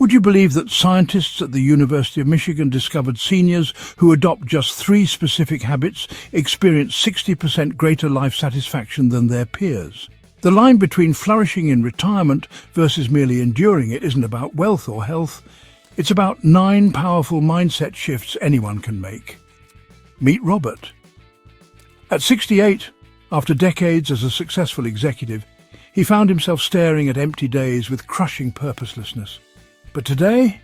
Would you believe that scientists at the University of Michigan discovered seniors who adopt just 3 specific habits experience 60% greater life satisfaction than their peers? The line between flourishing in retirement versus merely enduring it isn't about wealth or health. It's about 9 powerful mindset shifts anyone can make. Meet Robert. At 68, after decades as a successful executive, he found himself staring at empty days with crushing purposelessness. But today,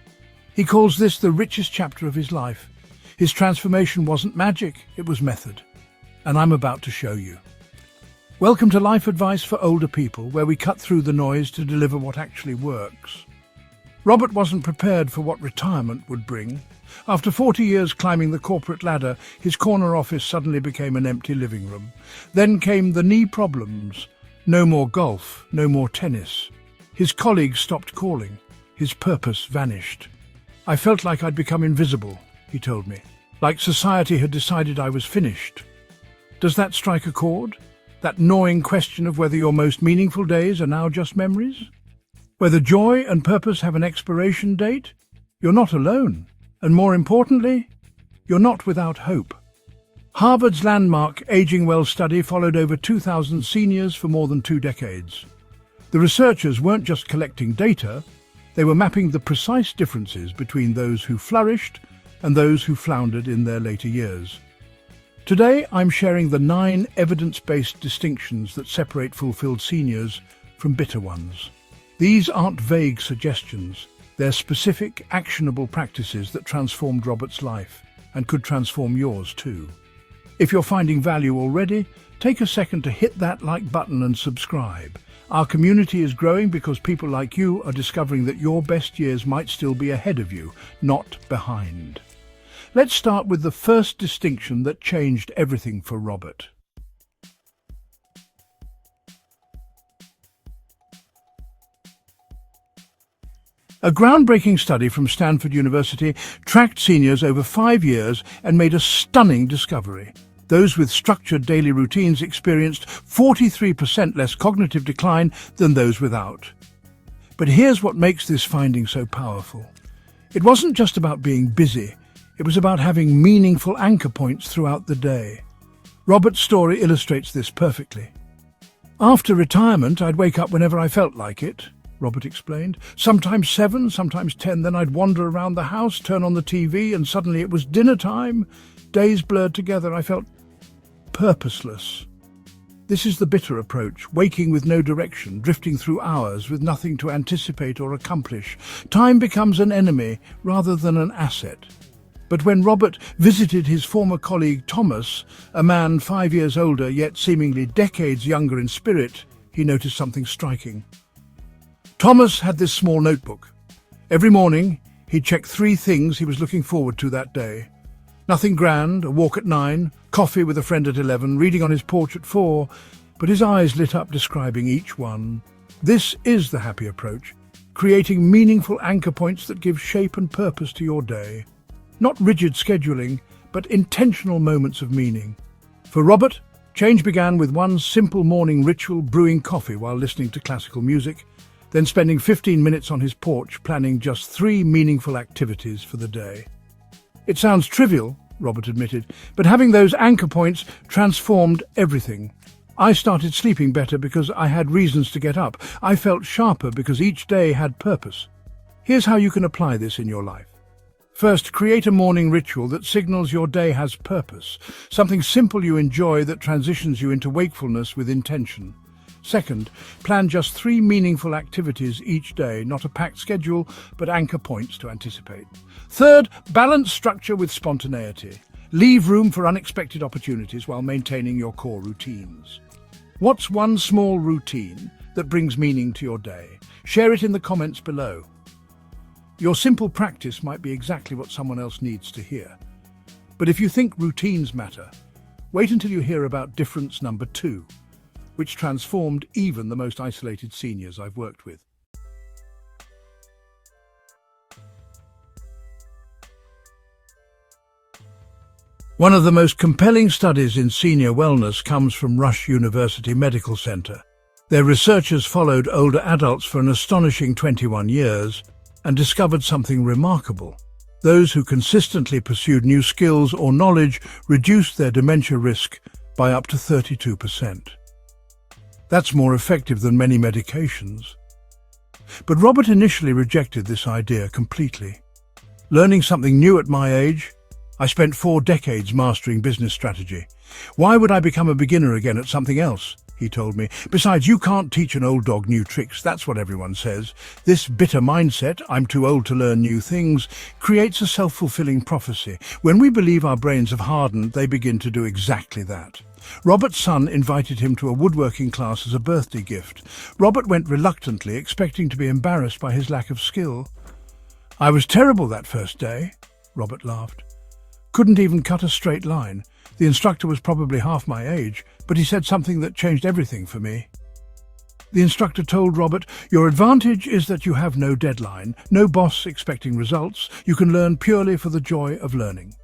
he calls this the richest chapter of his life. His transformation wasn't magic, it was method. And I'm about to show you. Welcome to Life Advice for Older People, where we cut through the noise to deliver what actually works. Robert wasn't prepared for what retirement would bring. After 40 years climbing the corporate ladder, his corner office suddenly became an empty living room. Then came the knee problems. No more golf, no more tennis. His colleagues stopped calling. His purpose vanished. I felt like I'd become invisible, he told me. Like society had decided I was finished. Does that strike a chord? That gnawing question of whether your most meaningful days are now just memories? Whether joy and purpose have an expiration date? You're not alone. And more importantly, you're not without hope. Harvard's landmark Aging Well study followed over 2,000 seniors for more than 2 decades. The researchers weren't just collecting data, they were mapping the precise differences between those who flourished and those who floundered in their later years. Today, I'm sharing the 9 evidence-based distinctions that separate fulfilled seniors from bitter ones. These aren't vague suggestions. They're specific, actionable practices that transformed Robert's life and could transform yours too. If you're finding value already, take a second to hit that like button and subscribe. Our community is growing because people like you are discovering that your best years might still be ahead of you, not behind. Let's start with the first distinction that changed everything for Robert. A groundbreaking study from Stanford University tracked seniors over 5 years and made a stunning discovery. Those with structured daily routines experienced 43% less cognitive decline than those without. But here's what makes this finding so powerful. It wasn't just about being busy, it was about having meaningful anchor points throughout the day. Robert's story illustrates this perfectly. After retirement, I'd wake up whenever I felt like it, Robert explained. Sometimes 7, sometimes 10, then I'd wander around the house, turn on the TV, and suddenly it was dinner time. Days blurred together, I felt purposeless. This is the bitter approach, waking with no direction, drifting through hours with nothing to anticipate or accomplish. Time becomes an enemy rather than an asset. But when Robert visited his former colleague Thomas, a man 5 years older yet seemingly decades younger in spirit, he noticed something striking. Thomas had this small notebook. Every morning, he'd check 3 things he was looking forward to that day. Nothing grand, a walk at 9, coffee with a friend at 11, reading on his porch at 4, but his eyes lit up describing each one. This is the happy approach, creating meaningful anchor points that give shape and purpose to your day. Not rigid scheduling, but intentional moments of meaning. For Robert, change began with one simple morning ritual, brewing coffee while listening to classical music, then spending 15 minutes on his porch planning just 3 meaningful activities for the day. It sounds trivial, Robert admitted, but having those anchor points transformed everything. I started sleeping better because I had reasons to get up. I felt sharper because each day had purpose. Here's how you can apply this in your life. First, create a morning ritual that signals your day has purpose, something simple you enjoy that transitions you into wakefulness with intention. Second, plan just 3 meaningful activities each day, not a packed schedule, but anchor points to anticipate. Third, balance structure with spontaneity. Leave room for unexpected opportunities while maintaining your core routines. What's one small routine that brings meaning to your day? Share it in the comments below. Your simple practice might be exactly what someone else needs to hear. But if you think routines matter, wait until you hear about difference number 2. Which transformed even the most isolated seniors I've worked with. One of the most compelling studies in senior wellness comes from Rush University Medical Center. Their researchers followed older adults for an astonishing 21 years. and discovered something remarkable. Those who consistently pursued new skills or knowledge reduced their dementia risk by up to 32%. That's more effective than many medications. But Robert initially rejected this idea completely. Learning something new at my age? I spent 4 decades mastering business strategy. Why would I become a beginner again at something else? He told me. Besides, you can't teach an old dog new tricks, that's what everyone says. This bitter mindset, I'm too old to learn new things, creates a self-fulfilling prophecy. When we believe our brains have hardened, they begin to do exactly that. Robert's son invited him to a woodworking class as a birthday gift. Robert went reluctantly, expecting to be embarrassed by his lack of skill. I was terrible that first day, Robert laughed. Couldn't even cut a straight line. The instructor was probably half my age, but he said something that changed everything for me. The instructor told Robert, "Your advantage is that you have no deadline, no boss expecting results. You can learn purely for the joy of learning."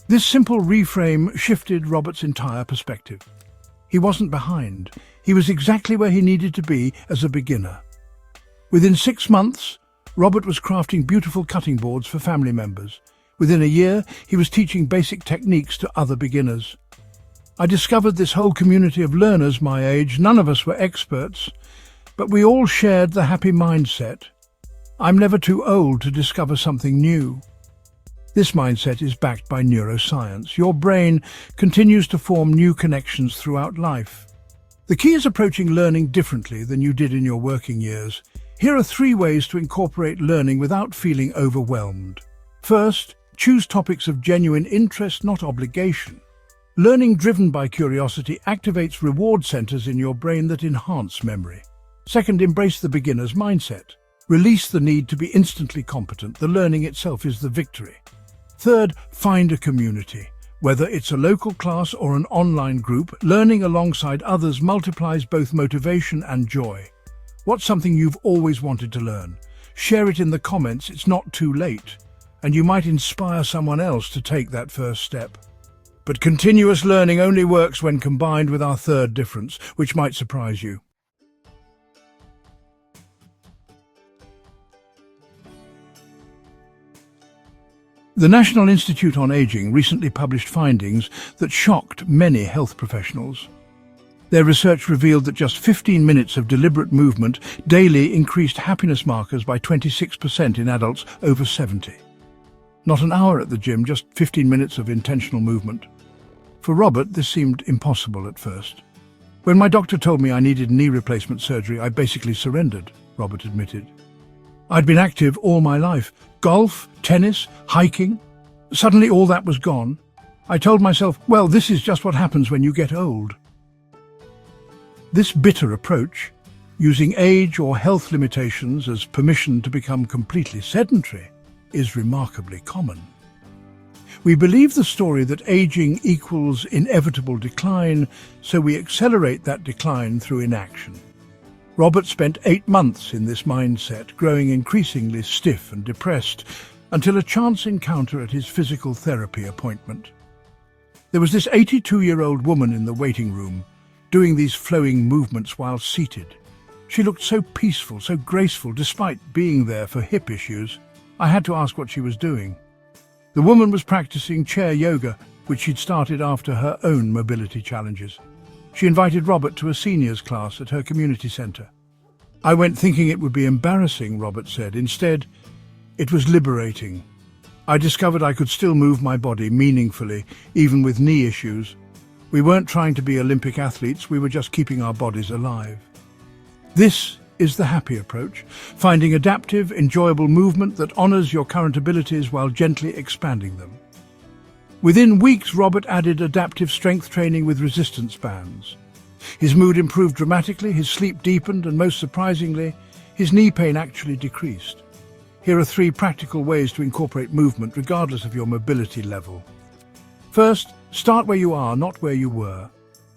This simple reframe shifted Robert's entire perspective. He wasn't behind. He was exactly where he needed to be as a beginner. Within 6 months, Robert was crafting beautiful cutting boards for family members. Within a year, he was teaching basic techniques to other beginners. I discovered this whole community of learners my age. None of us were experts, but we all shared the happy mindset. I'm never too old to discover something new. This mindset is backed by neuroscience. Your brain continues to form new connections throughout life. The key is approaching learning differently than you did in your working years. Here are 3 ways to incorporate learning without feeling overwhelmed. First, choose topics of genuine interest, not obligation. Learning driven by curiosity activates reward centers in your brain that enhance memory. Second, embrace the beginner's mindset. Release the need to be instantly competent. The learning itself is the victory. Third, find a community. Whether it's a local class or an online group, learning alongside others multiplies both motivation and joy. What's something you've always wanted to learn? Share it in the comments, it's not too late, and you might inspire someone else to take that first step. But continuous learning only works when combined with our third difference, which might surprise you. The National Institute on Aging recently published findings that shocked many health professionals. Their research revealed that just 15 minutes of deliberate movement daily increased happiness markers by 26% in adults over 70. Not an hour at the gym, just 15 minutes of intentional movement. For Robert, this seemed impossible at first. When my doctor told me I needed knee replacement surgery, I basically surrendered, Robert admitted. I'd been active all my life. Golf, tennis, hiking. Suddenly all that was gone. I told myself, well, this is just what happens when you get old. This bitter approach, using age or health limitations as permission to become completely sedentary, is remarkably common. We believe the story that aging equals inevitable decline, so we accelerate that decline through inaction. Robert spent 8 months in this mindset, growing increasingly stiff and depressed, until a chance encounter at his physical therapy appointment. There was this 82-year-old woman in the waiting room, doing these flowing movements while seated. She looked so peaceful, so graceful, despite being there for hip issues. I had to ask what she was doing. The woman was practicing chair yoga, which she'd started after her own mobility challenges. She invited Robert to a seniors class at her community centre. I went thinking it would be embarrassing, Robert said. Instead, it was liberating. I discovered I could still move my body meaningfully, even with knee issues. We weren't trying to be Olympic athletes, we were just keeping our bodies alive. This is the happy approach, finding adaptive, enjoyable movement that honours your current abilities while gently expanding them. Within weeks, Robert added adaptive strength training with resistance bands. His mood improved dramatically, his sleep deepened, and most surprisingly, his knee pain actually decreased. Here are 3 practical ways to incorporate movement regardless of your mobility level. First, start where you are, not where you were.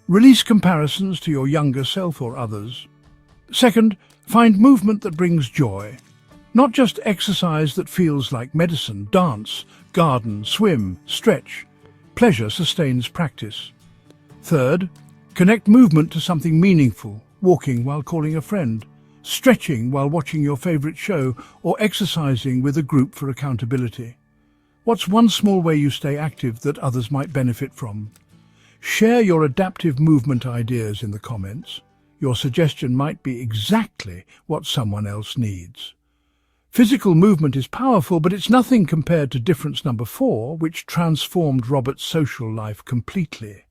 Release comparisons to your younger self or others. Second, find movement that brings joy. Not just exercise that feels like medicine. Dance, garden, swim, stretch. Pleasure sustains practice. Third, connect movement to something meaningful, walking while calling a friend, stretching while watching your favorite show, or exercising with a group for accountability. What's one small way you stay active that others might benefit from? Share your adaptive movement ideas in the comments. Your suggestion might be exactly what someone else needs. Physical movement is powerful, but it's nothing compared to difference number 4, which transformed Robert's social life completely.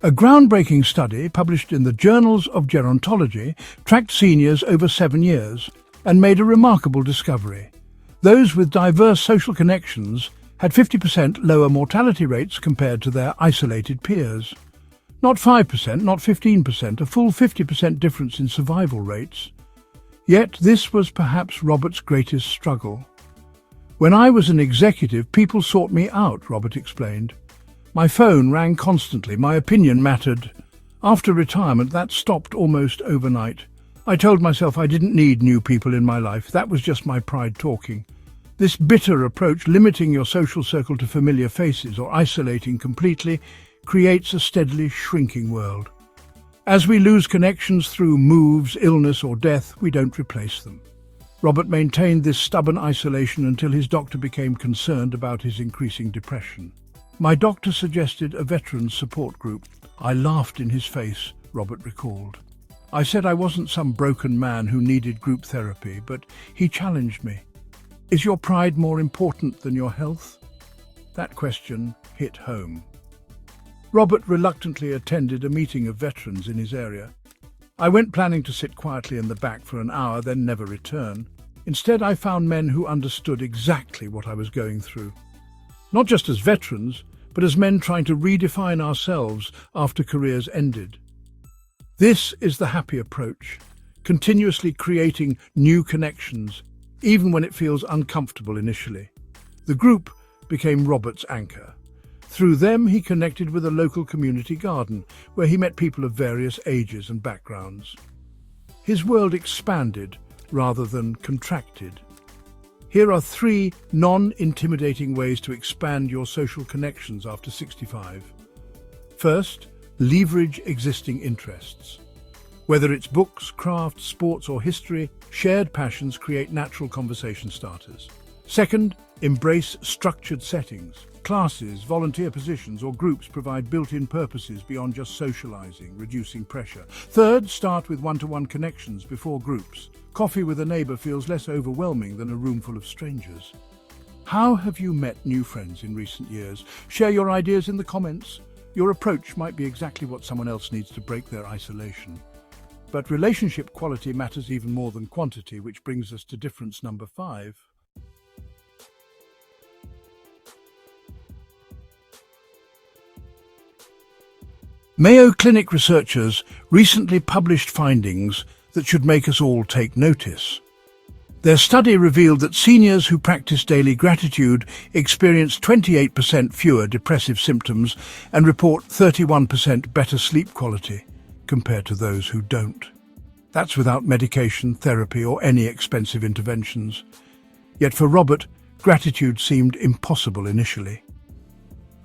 A groundbreaking study published in the Journals of Gerontology tracked seniors over 7 years and made a remarkable discovery. Those with diverse social connections had 50% lower mortality rates compared to their isolated peers. Not 5%, not 15%, a full 50% difference in survival rates. Yet this was perhaps Robert's greatest struggle. When I was an executive, people sought me out, Robert explained. My phone rang constantly, my opinion mattered. After retirement, that stopped almost overnight. I told myself I didn't need new people in my life. That was just my pride talking. This bitter approach, limiting your social circle to familiar faces or isolating completely, creates a steadily shrinking world. As we lose connections through moves, illness or death, we don't replace them. Robert maintained this stubborn isolation until his doctor became concerned about his increasing depression. My doctor suggested a veterans support group. I laughed in his face, Robert recalled. I said I wasn't some broken man who needed group therapy, but he challenged me. Is your pride more important than your health? That question hit home. Robert reluctantly attended a meeting of veterans in his area. I went planning to sit quietly in the back for an hour, then never return. Instead, I found men who understood exactly what I was going through. Not just as veterans, but as men trying to redefine ourselves after careers ended. This is the happy approach, continuously creating new connections, even when it feels uncomfortable initially. The group became Robert's anchor. Through them, he connected with a local community garden, where he met people of various ages and backgrounds. His world expanded rather than contracted. Here are 3 non-intimidating ways to expand your social connections after 65. First, leverage existing interests. Whether it's books, crafts, sports, or history, shared passions create natural conversation starters. Second, embrace structured settings. Classes, volunteer positions, or groups provide built-in purposes beyond just socializing, reducing pressure. Third, start with one-to-one connections before groups. Coffee with a neighbor feels less overwhelming than a room full of strangers. How have you met new friends in recent years? Share your ideas in the comments. Your approach might be exactly what someone else needs to break their isolation. But relationship quality matters even more than quantity, which brings us to difference number 5. Mayo Clinic researchers recently published findings that should make us all take notice. Their study revealed that seniors who practice daily gratitude experience 28% fewer depressive symptoms and report 31% better sleep quality compared to those who don't. That's without medication, therapy, or any expensive interventions. Yet for Robert, gratitude seemed impossible initially.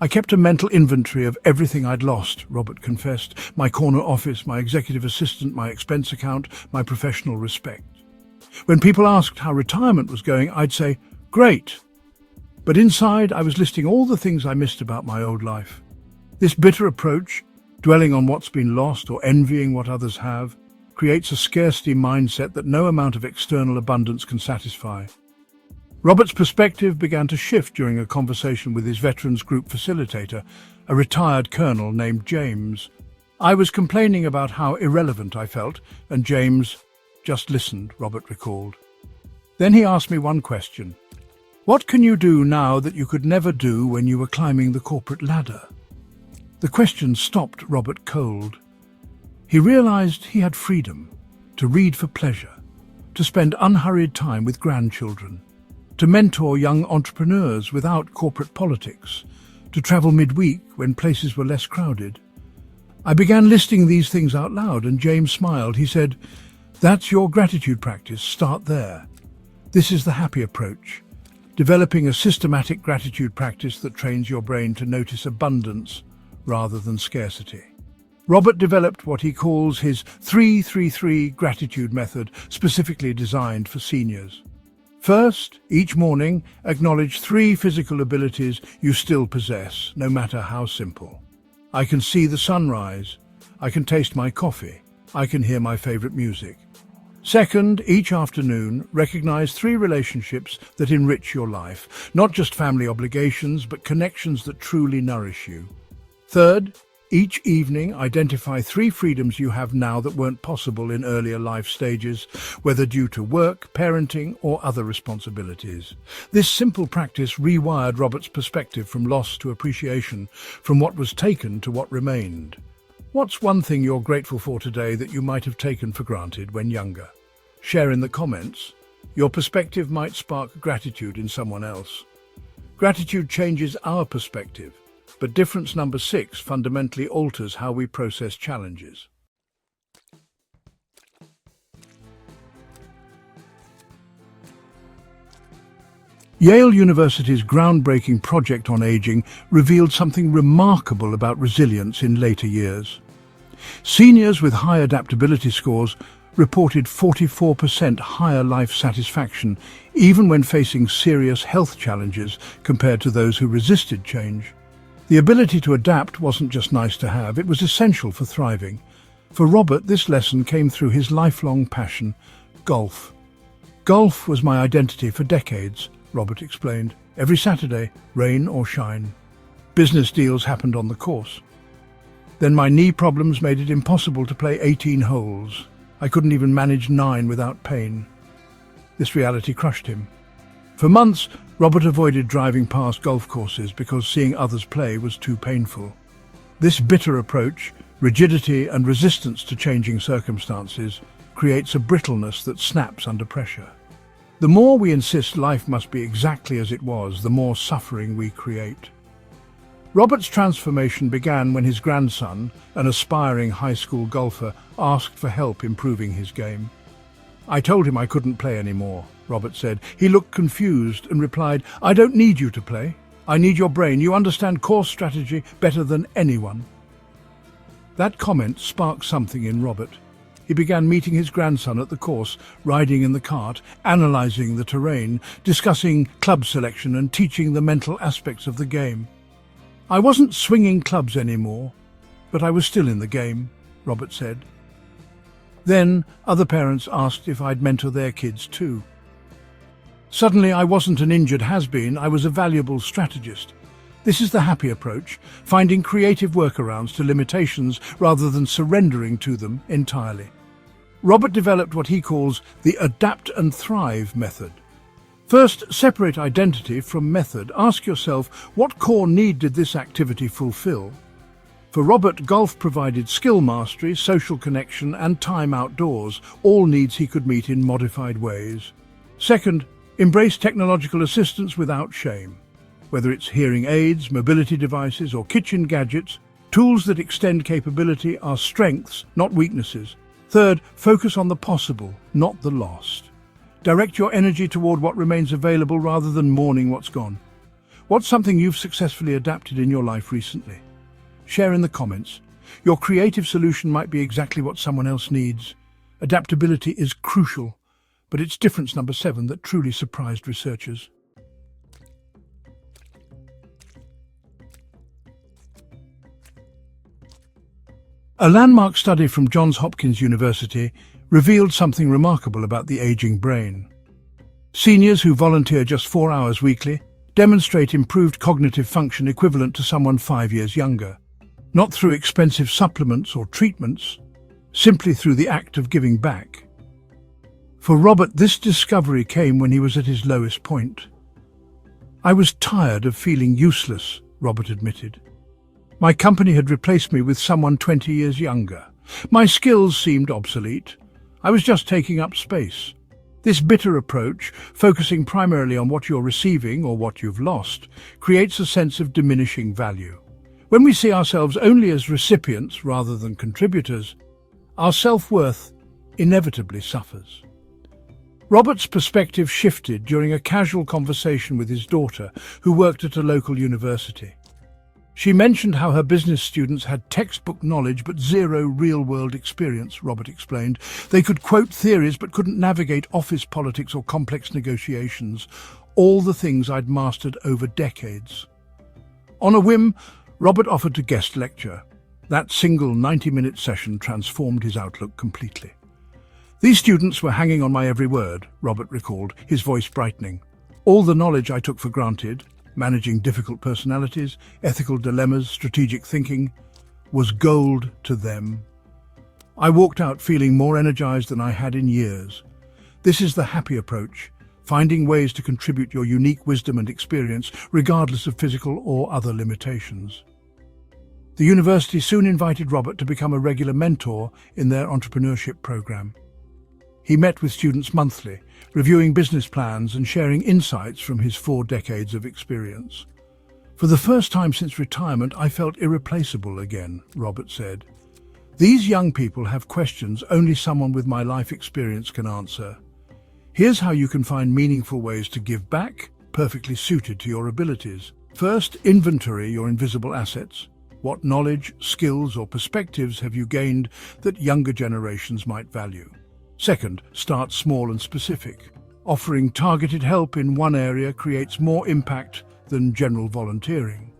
I kept a mental inventory of everything I'd lost, Robert confessed. My corner office, my executive assistant, my expense account, my professional respect. When people asked how retirement was going, I'd say, great. But inside, I was listing all the things I missed about my old life. This bitter approach, dwelling on what's been lost or envying what others have, creates a scarcity mindset that no amount of external abundance can satisfy. Robert's perspective began to shift during a conversation with his veterans group facilitator, a retired colonel named James. I was complaining about how irrelevant I felt, and James just listened, Robert recalled. Then he asked me one question. What can you do now that you could never do when you were climbing the corporate ladder? The question stopped Robert cold. He realized he had freedom to read for pleasure, to spend unhurried time with grandchildren, to mentor young entrepreneurs without corporate politics, to travel midweek when places were less crowded. I began listing these things out loud, and James smiled. He said, "That's your gratitude practice. Start there. This is the happy approach, developing a systematic gratitude practice that trains your brain to notice abundance rather than scarcity. Robert developed what he calls his 3-3-3 gratitude method, specifically designed for seniors. First, each morning, acknowledge 3 physical abilities you still possess, no matter how simple. I can see the sunrise. I can taste my coffee. I can hear my favorite music. Second, each afternoon, recognize 3 relationships that enrich your life, not just family obligations, but connections that truly nourish you. Third, each evening, identify 3 freedoms you have now that weren't possible in earlier life stages, whether due to work, parenting, or other responsibilities. This simple practice rewired Robert's perspective from loss to appreciation, from what was taken to what remained. What's one thing you're grateful for today that you might have taken for granted when younger? Share in the comments. Your perspective might spark gratitude in someone else. Gratitude changes our perspective, but difference number 6 fundamentally alters how we process challenges. Yale University's groundbreaking project on aging revealed something remarkable about resilience in later years. Seniors with high adaptability scores reported 44% higher life satisfaction, even when facing serious health challenges compared to those who resisted change. The ability to adapt wasn't just nice to have, it was essential for thriving. For Robert, this lesson came through his lifelong passion, golf. Golf was my identity for decades, Robert explained. Every Saturday, rain or shine. Business deals happened on the course. Then my knee problems made it impossible to play 18 holes. I couldn't even manage 9 without pain. This reality crushed him. For months, Robert avoided driving past golf courses because seeing others play was too painful. This bitter approach, rigidity and resistance to changing circumstances, creates a brittleness that snaps under pressure. The more we insist life must be exactly as it was, the more suffering we create. Robert's transformation began when his grandson, an aspiring high school golfer, asked for help improving his game. I told him I couldn't play anymore, Robert said. He looked confused and replied, I don't need you to play. I need your brain. You understand course strategy better than anyone. That comment sparked something in Robert. He began meeting his grandson at the course, riding in the cart, analysing the terrain, discussing club selection and teaching the mental aspects of the game. I wasn't swinging clubs anymore, but I was still in the game, Robert said. Then other parents asked if I'd mentor their kids too. Suddenly I wasn't an injured has-been, I was a valuable strategist. This is the happy approach, finding creative workarounds to limitations rather than surrendering to them entirely. Robert developed what he calls the adapt and thrive method. First, separate identity from method. Ask yourself, what core need did this activity fulfill? For Robert, golf provided skill mastery, social connection, and time outdoors, all needs he could meet in modified ways. Second, embrace technological assistance without shame. Whether it's hearing aids, mobility devices, or kitchen gadgets, tools that extend capability are strengths, not weaknesses. Third, focus on the possible, not the lost. Direct your energy toward what remains available rather than mourning what's gone. What's something you've successfully adapted in your life recently? Share in the comments. Your creative solution might be exactly what someone else needs. Adaptability is crucial, but it's difference number 7 that truly surprised researchers. A landmark study from Johns Hopkins University revealed something remarkable about the aging brain. Seniors who volunteer just 4 hours weekly demonstrate improved cognitive function equivalent to someone 5 years younger, not through expensive supplements or treatments, simply through the act of giving back. For Robert, this discovery came when he was at his lowest point. I was tired of feeling useless, Robert admitted. My company had replaced me with someone 20 years younger. My skills seemed obsolete. I was just taking up space. This bitter approach, focusing primarily on what you're receiving or what you've lost, creates a sense of diminishing value. When we see ourselves only as recipients rather than contributors, our self-worth inevitably suffers. Robert's perspective shifted during a casual conversation with his daughter, who worked at a local university. She mentioned how her business students had textbook knowledge but zero real-world experience, Robert explained. They could quote theories but couldn't navigate office politics or complex negotiations, all the things I'd mastered over decades. On a whim, Robert offered to guest lecture. That single 90-minute session transformed his outlook completely. These students were hanging on my every word, Robert recalled, his voice brightening. All the knowledge I took for granted, managing difficult personalities, ethical dilemmas, strategic thinking, was gold to them. I walked out feeling more energized than I had in years. This is the happy approach, finding ways to contribute your unique wisdom and experience, regardless of physical or other limitations. The university soon invited Robert to become a regular mentor in their entrepreneurship program. He met with students monthly, reviewing business plans and sharing insights from his 4 decades of experience. For the first time since retirement, I felt irreplaceable again, Robert said. These young people have questions only someone with my life experience can answer. Here's how you can find meaningful ways to give back, perfectly suited to your abilities. First, inventory your invisible assets. What knowledge, skills, or perspectives have you gained that younger generations might value? Second, start small and specific. Offering targeted help in one area creates more impact than general volunteering.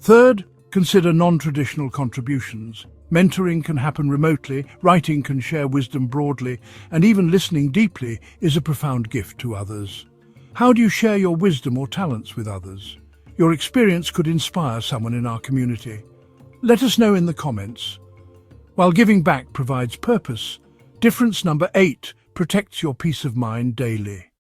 Third, consider non-traditional contributions. Mentoring can happen remotely, writing can share wisdom broadly, and even listening deeply is a profound gift to others. How do you share your wisdom or talents with others? Your experience could inspire someone in our community. Let us know in the comments. While giving back provides purpose, difference number 8 protects your peace of mind daily.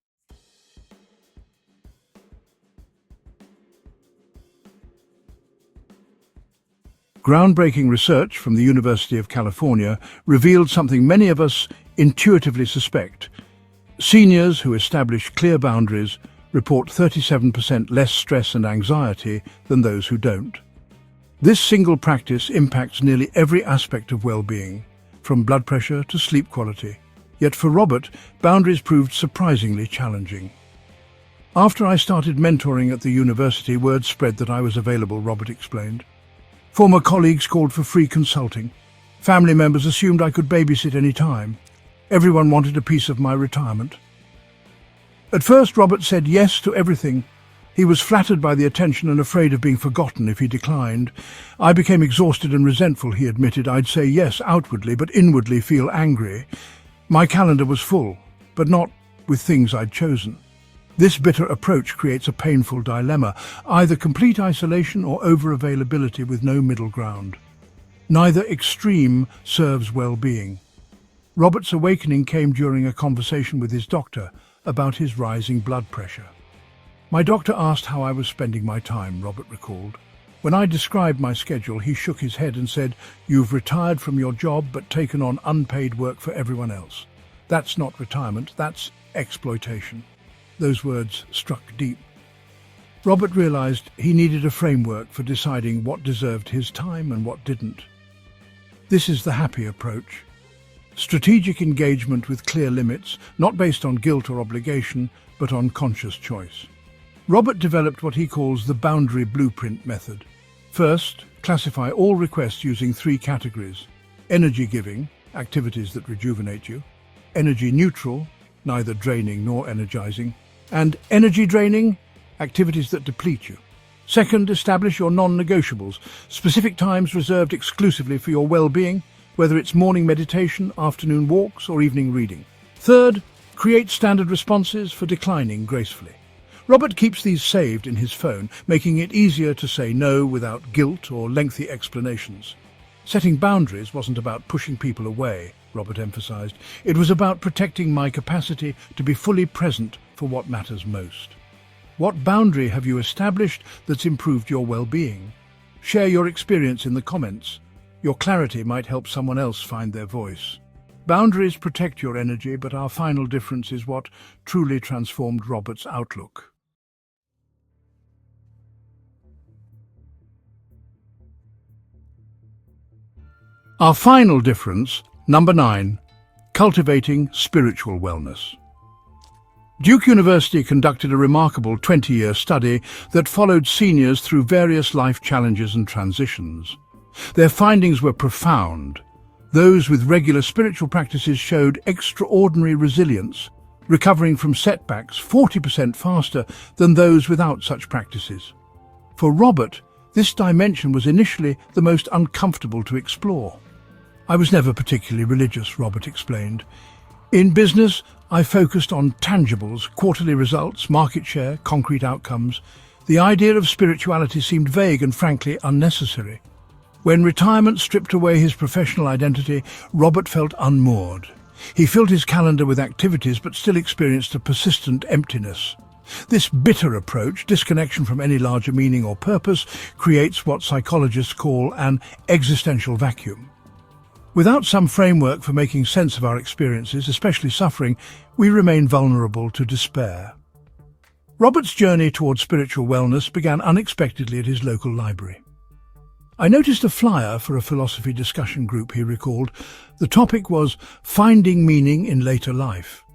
Groundbreaking research from the University of California revealed something many of us intuitively suspect. Seniors who establish clear boundaries report 37% less stress and anxiety than those who don't. This single practice impacts nearly every aspect of well-being, from blood pressure to sleep quality. Yet for Robert, boundaries proved surprisingly challenging. After I started mentoring at the university, word spread that I was available, Robert explained. Former colleagues called for free consulting. Family members assumed I could babysit any time. Everyone wanted a piece of my retirement. At first, Robert said yes to everything. He was flattered by the attention and afraid of being forgotten if he declined. I became exhausted and resentful, he admitted. I'd say yes outwardly, but inwardly feel angry. My calendar was full, but not with things I'd chosen. This bitter approach creates a painful dilemma, either complete isolation or over-availability with no middle ground. Neither extreme serves well-being. Robert's awakening came during a conversation with his doctor about his rising blood pressure. My doctor asked how I was spending my time, Robert recalled. When I described my schedule, he shook his head and said, "You've retired from your job but taken on unpaid work for everyone else. That's not retirement, that's exploitation." Those words struck deep. Robert realized he needed a framework for deciding what deserved his time and what didn't. This is the happy approach. Strategic engagement with clear limits, not based on guilt or obligation, but on conscious choice. Robert developed what he calls the boundary blueprint method. First, classify all requests using 3 categories: energy-giving, activities that rejuvenate you; energy-neutral, neither draining nor energizing; and energy-draining, activities that deplete you. Second, establish your non-negotiables, specific times reserved exclusively for your well-being, whether it's morning meditation, afternoon walks, or evening reading. Third, create standard responses for declining gracefully. Robert keeps these saved in his phone, making it easier to say no without guilt or lengthy explanations. Setting boundaries wasn't about pushing people away, Robert emphasized. It was about protecting my capacity to be fully present for what matters most. What boundary have you established that's improved your well-being? Share your experience in the comments. Your clarity might help someone else find their voice. Boundaries protect your energy, but our final difference is what truly transformed Robert's outlook. Our final difference, number 9, cultivating spiritual wellness. Duke University conducted a remarkable 20-year study that followed seniors through various life challenges and transitions. Their findings were profound. Those with regular spiritual practices showed extraordinary resilience, recovering from setbacks 40% faster than those without such practices. For Robert, this dimension was initially the most uncomfortable to explore. "I was never particularly religious," Robert explained. "In business, I focused on tangibles, quarterly results, market share, concrete outcomes. The idea of spirituality seemed vague and frankly unnecessary." When retirement stripped away his professional identity, Robert felt unmoored. He filled his calendar with activities but still experienced a persistent emptiness. This bitter approach, disconnection from any larger meaning or purpose, creates what psychologists call an existential vacuum. Without some framework for making sense of our experiences, especially suffering, we remain vulnerable to despair. Robert's journey towards spiritual wellness began unexpectedly at his local library. "I noticed a flyer for a philosophy discussion group," he recalled. "The topic was finding meaning in later life.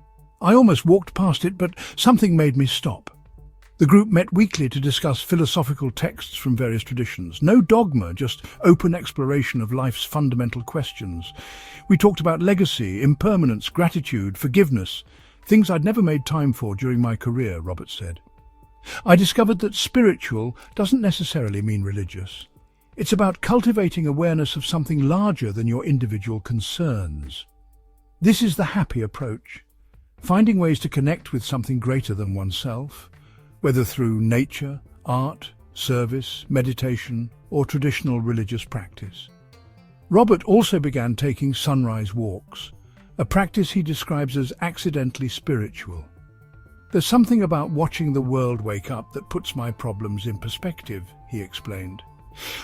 I almost walked past it, but something made me stop." The group met weekly to discuss philosophical texts from various traditions. No dogma, just open exploration of life's fundamental questions. We talked about legacy, impermanence, gratitude, forgiveness, things I'd never made time for during my career, Robert said. "I discovered that spiritual doesn't necessarily mean religious. It's about cultivating awareness of something larger than your individual concerns. This is the happy approach, finding ways to connect with something greater than oneself, whether through nature, art, service, meditation, or traditional religious practice." Robert also began taking sunrise walks, a practice he describes as accidentally spiritual. "There's something about watching the world wake up that puts my problems in perspective," he explained.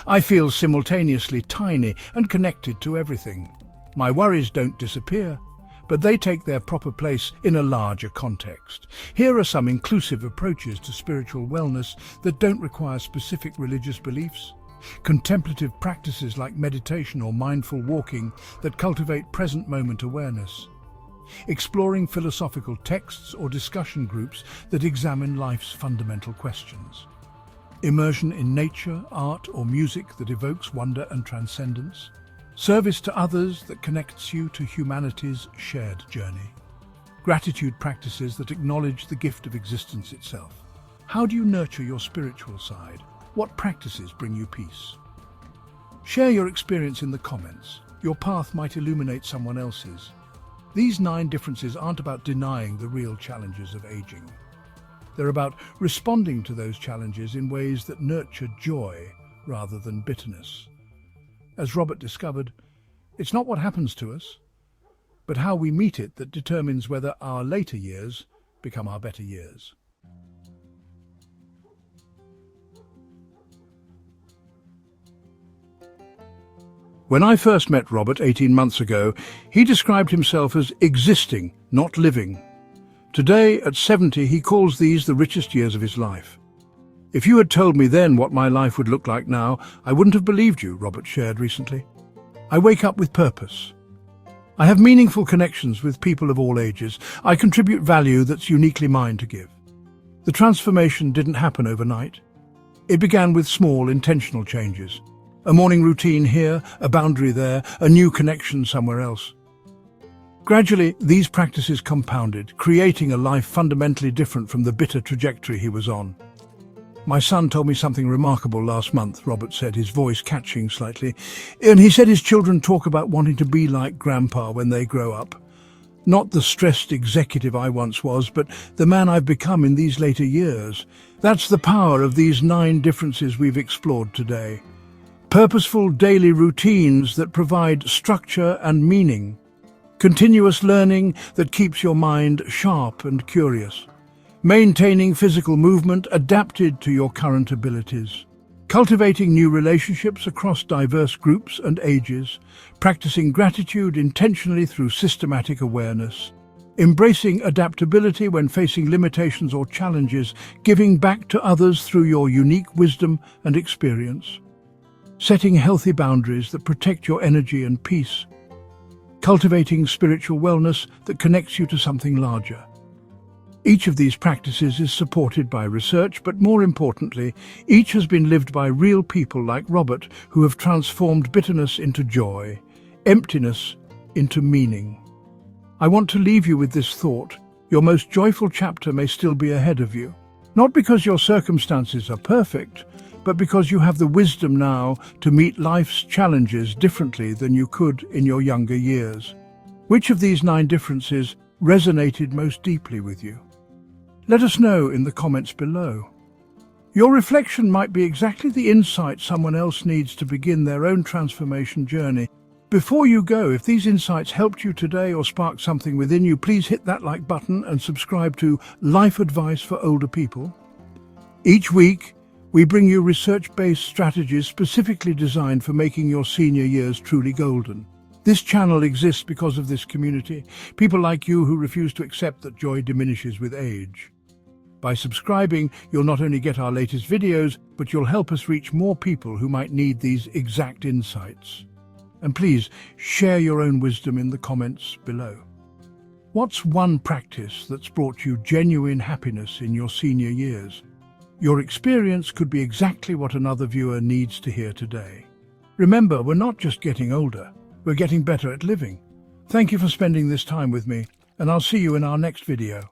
"I feel simultaneously tiny and connected to everything. My worries don't disappear, but they take their proper place in a larger context." Here are some inclusive approaches to spiritual wellness that don't require specific religious beliefs. Contemplative practices like meditation or mindful walking that cultivate present moment awareness. Exploring philosophical texts or discussion groups that examine life's fundamental questions. Immersion in nature, art, or music that evokes wonder and transcendence. Service to others that connects you to humanity's shared journey. Gratitude practices that acknowledge the gift of existence itself. How do you nurture your spiritual side? What practices bring you peace? Share your experience in the comments. Your path might illuminate someone else's. These 9 differences aren't about denying the real challenges of aging. They're about responding to those challenges in ways that nurture joy rather than bitterness. As Robert discovered, it's not what happens to us, but how we meet it that determines whether our later years become our better years. When I first met Robert 18 months ago, he described himself as existing, not living. Today, at 70, he calls these the richest years of his life. "If you had told me then what my life would look like now, I wouldn't have believed you," Robert shared recently. "I wake up with purpose. I have meaningful connections with people of all ages. I contribute value that's uniquely mine to give." The transformation didn't happen overnight. It began with small, intentional changes. A morning routine here, a boundary there, a new connection somewhere else. Gradually, these practices compounded, creating a life fundamentally different from the bitter trajectory he was on. "My son told me something remarkable last month," Robert said, his voice catching slightly. "And he said his children talk about wanting to be like Grandpa when they grow up. Not the stressed executive I once was, but the man I've become in these later years. That's the power of these 9 differences we've explored today. Purposeful daily routines that provide structure and meaning. Continuous learning that keeps your mind sharp and curious. Maintaining physical movement adapted to your current abilities. Cultivating new relationships across diverse groups and ages. Practicing gratitude intentionally through systematic awareness. Embracing adaptability when facing limitations or challenges, giving back to others through your unique wisdom and experience. Setting healthy boundaries that protect your energy and peace. Cultivating spiritual wellness that connects you to something larger. Each of these practices is supported by research, but more importantly, each has been lived by real people like Robert who have transformed bitterness into joy, emptiness into meaning. I want to leave you with this thought: your most joyful chapter may still be ahead of you. Not because your circumstances are perfect, but because you have the wisdom now to meet life's challenges differently than you could in your younger years. Which of these 9 differences resonated most deeply with you? Let us know in the comments below. Your reflection might be exactly the insight someone else needs to begin their own transformation journey. Before you go, if these insights helped you today or sparked something within you, please hit that like button and subscribe to Life Advice for Older People. Each week, we bring you research-based strategies specifically designed for making your senior years truly golden. This channel exists because of this community, people like you who refuse to accept that joy diminishes with age. By subscribing, you'll not only get our latest videos, but you'll help us reach more people who might need these exact insights. And please, share your own wisdom in the comments below. What's one practice that's brought you genuine happiness in your senior years? Your experience could be exactly what another viewer needs to hear today. Remember, we're not just getting older, we're getting better at living. Thank you for spending this time with me, and I'll see you in our next video.